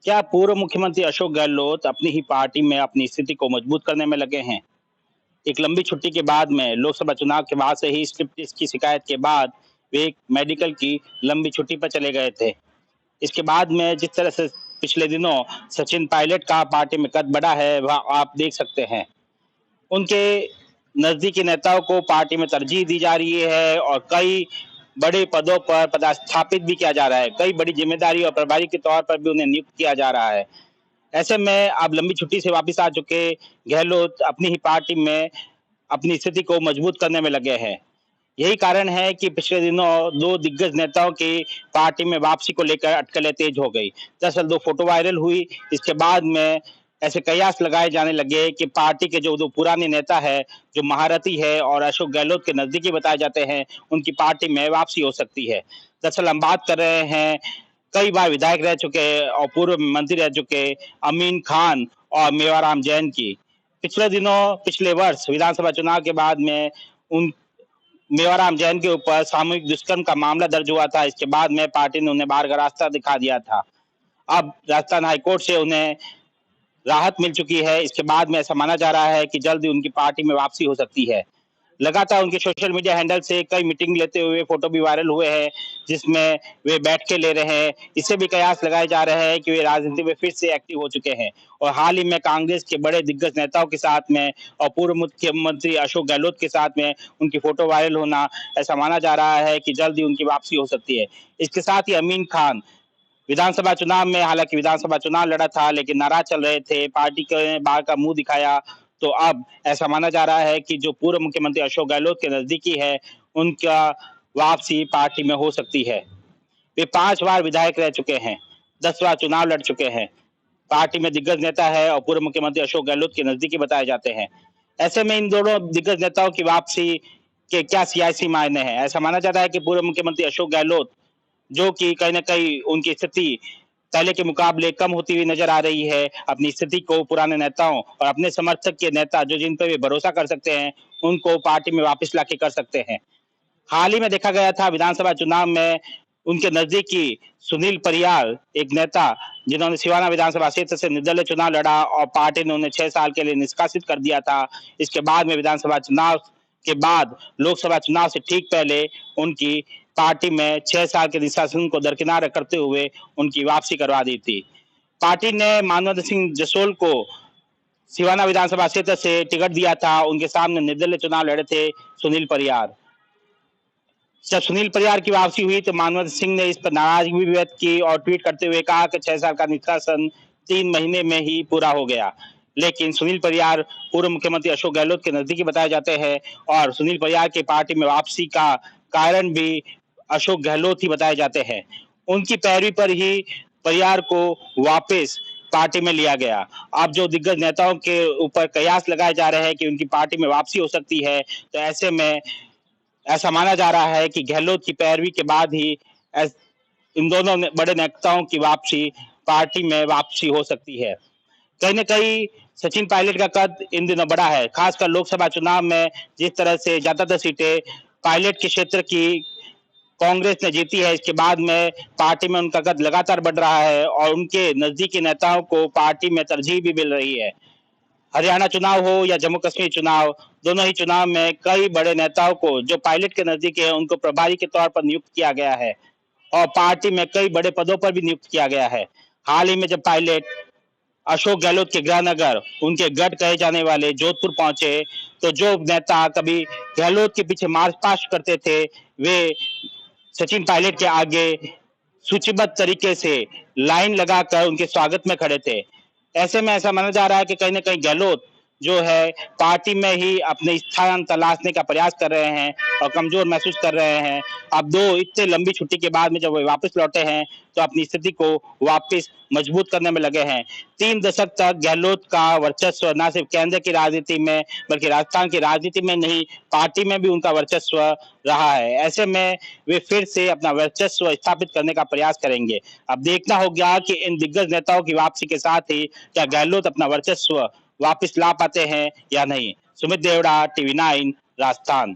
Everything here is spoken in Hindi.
क्या पूर्व मुख्यमंत्री अशोक गहलोत अपनी ही पार्टी में अपनी स्थिति को मजबूत करने में लगे हैं? एक लंबी छुट्टी के बाद में लोकसभा चुनाव के बाद से ही स्लिप डिस्क की शिकायत के बाद वे एक मेडिकल की लंबी छुट्टी पर चले गए थे। इसके बाद में जिस तरह से पिछले दिनों सचिन पायलट का पार्टी में कद बढ़ा है, वह आप देख सकते हैं। उनके नजदीकी नेताओं को पार्टी में तरजीह दी जा रही है और कई बड़े पदों पर पदस्थापित भी किया जा रहा है। कई बड़ी जिम्मेदारी और प्रभारी के तौर पर भी उन्हें नियुक्त किया जा रहा है। ऐसे में अब लंबी छुट्टी से वापस आ चुके गहलोत अपनी ही पार्टी में अपनी स्थिति को मजबूत करने में लगे हैं। यही कारण है कि पिछले दिनों दो दिग्गज नेताओं की पार्टी में वापसी को लेकर अटकलें तेज हो गई। दरअसल दो फोटो वायरल हुई, इसके बाद में ऐसे कयास लगाए जाने लगे कि पार्टी के जो दो पुराने नेता है, जो महारथी है और अशोक गहलोत के नजदीकी बताए जाते हैं, उनकी पार्टी में वापसी हो सकती है। दरअसल हम बात कर रहे हैं कई बार विधायक रह चुके और पूर्व मंत्री रह चुके अमीन खान और मेवाराम जैन की। पिछले वर्ष विधानसभा चुनाव के बाद में उन मेवाराम जैन के ऊपर सामूहिक दुष्कर्म का मामला दर्ज हुआ था। इसके बाद में पार्टी ने उन्हें बाहर का रास्ता दिखा दिया था। अब राजस्थान हाईकोर्ट से उन्हें राहत मिल चुकी है। इसके बाद में ऐसा माना जा रहा है कि जल्द ही उनकी पार्टी में वापसी हो सकती है। लगातार उनके सोशल मीडिया हैंडल से कई मीटिंग लेते हुए फोटो भी वायरल हुए हैं, जिसमें वे बैठ के ले रहे हैं। इससे भी कयास लगाए जा रहे हैं कि वे राजनीति में फिर से एक्टिव हो चुके हैं और हाल ही में कांग्रेस के बड़े दिग्गज नेताओं के साथ में और पूर्व मुख्यमंत्री अशोक गहलोत के साथ में उनकी फोटो वायरल होना, ऐसा माना जा रहा है कि जल्द ही उनकी वापसी हो सकती है। इसके साथ ही अमीन खान विधानसभा चुनाव में, हालांकि विधानसभा चुनाव लड़ा था लेकिन नाराज चल रहे थे, पार्टी के बाहर का मुंह दिखाया। तो अब ऐसा माना जा रहा है कि जो पूर्व मुख्यमंत्री अशोक गहलोत के नजदीकी है, उनका वापसी पार्टी में हो सकती है। वे 5 बार विधायक रह चुके हैं, 10 बार चुनाव लड़ चुके हैं, पार्टी में दिग्गज नेता है और पूर्व मुख्यमंत्री अशोक गहलोत के नजदीकी बताए जाते हैं। ऐसे में इन दोनों दिग्गज नेताओं की वापसी के क्या सियासी मायने हैं? ऐसा माना जाता है कि पूर्व मुख्यमंत्री अशोक गहलोत, जो कि कहीं न कहीं उनकी स्थिति पहले के मुकाबले कम होती हुई नज़र आ रही है, अपनी स्थिति को पुराने नेताओं और अपने समर्थक के नेता जो जिन पे वे भरोसा कर सकते हैं, उनको पार्टी में वापस लाके कर सकते हैं। हाल ही में देखा गया था विधानसभा चुनाव में उनके नज़दीकी सुनील परियार, एक नेता जिन्होंने सिवाना विधानसभा क्षेत्र से निर्दलीय चुनाव लड़ा और पार्टी ने उन्हें 6 साल के लिए निष्कासित कर दिया था। इसके बाद में विधानसभा चुनाव के बाद लोकसभा चुनाव से ठीक पहले उनकी पार्टी में 6 साल के निष्कासन को दरकिनार करते हुए उनकी वापसी करवा दी थी। पार्टी ने मानवेंद्र सिंह जसोल को सिवाना विधानसभा क्षेत्र से टिकट दिया था। उनके सामने निर्दलीय चुनाव लड़े थे सुनील परियार। जब सुनील परियार की वापसी हुई तो मानवेंद्र सिंह ने इस पर नाराजगी भी व्यक्त की और ट्वीट करते हुए कहा कि 6 साल का निष्कासन 3 महीने में ही पूरा हो गया। लेकिन सुनील परियार पूर्व मुख्यमंत्री अशोक गहलोत के नजदीकी बताए जाते हैं और सुनील परियार की पार्टी में वापसी का कारण भी अशोक गहलोत ही बताए जाते हैं। उनकी पैरवी पर ही परियार को वापस पार्टी में लिया गया। अब जो दिग्गज नेताओं के ऊपर कयास लगाए जा रहे हैं कि उनकी पार्टी में वापसी हो सकती है, तो ऐसे में ऐसा माना जा रहा है कि गहलोत की पैरवी के बाद ही इन दोनों बड़े नेताओं की वापसी पार्टी में वापसी हो सकती है। कहीं न कहीं सचिन पायलट का कद इन दिनों बढ़ा है, खासकर लोकसभा चुनाव में जिस तरह से ज्यादातर सीटें पायलट के क्षेत्र की कांग्रेस ने जीती है, इसके बाद में पार्टी में उनका कद लगातार बढ़ रहा है और उनके नजदीकी नेताओं को पार्टी में तरजीह भी मिल रही है। हरियाणा चुनाव हो या जम्मू कश्मीर चुनाव, दोनों ही चुनाव में कई बड़े नेताओं को जो पायलट के नजदीक है, उनको प्रभारी के तौर पर नियुक्त किया गया है और पार्टी में कई बड़े पदों पर भी नियुक्त किया गया है। हाल ही में जब पायलट अशोक गहलोत के गृहनगर, उनके गढ़ कहे जाने वाले जोधपुर पहुंचे, तो जो नेता कभी गहलोत के पीछे मार्च पास्ट करते थे, वे सचिन पायलट के आगे सूचीबद्ध तरीके से लाइन लगाकर उनके स्वागत में खड़े थे। ऐसे में ऐसा माना जा रहा है कि कहीं न कहीं गहलोत जो है पार्टी में ही अपने स्थान तलाशने का प्रयास कर रहे हैं और कमजोर महसूस कर रहे हैं। अब दो इतने लंबी छुट्टी के बाद में जब वे वापस लौटे हैं, तो अपनी स्थिति को वापस मजबूत करने में लगे हैं। 3 दशक तक गहलोत का वर्चस्व न सिर्फ केंद्र की राजनीति में बल्कि राजस्थान की राजनीति में नहीं, पार्टी में भी उनका वर्चस्व रहा है। ऐसे में वे फिर से अपना वर्चस्व स्थापित करने का प्रयास करेंगे। अब देखना होगा कि इन दिग्गज नेताओं की वापसी के साथ ही क्या गहलोत अपना वर्चस्व वापस ला पाते हैं या नहीं। सुमित देवड़ा, टीवी 9, राजस्थान।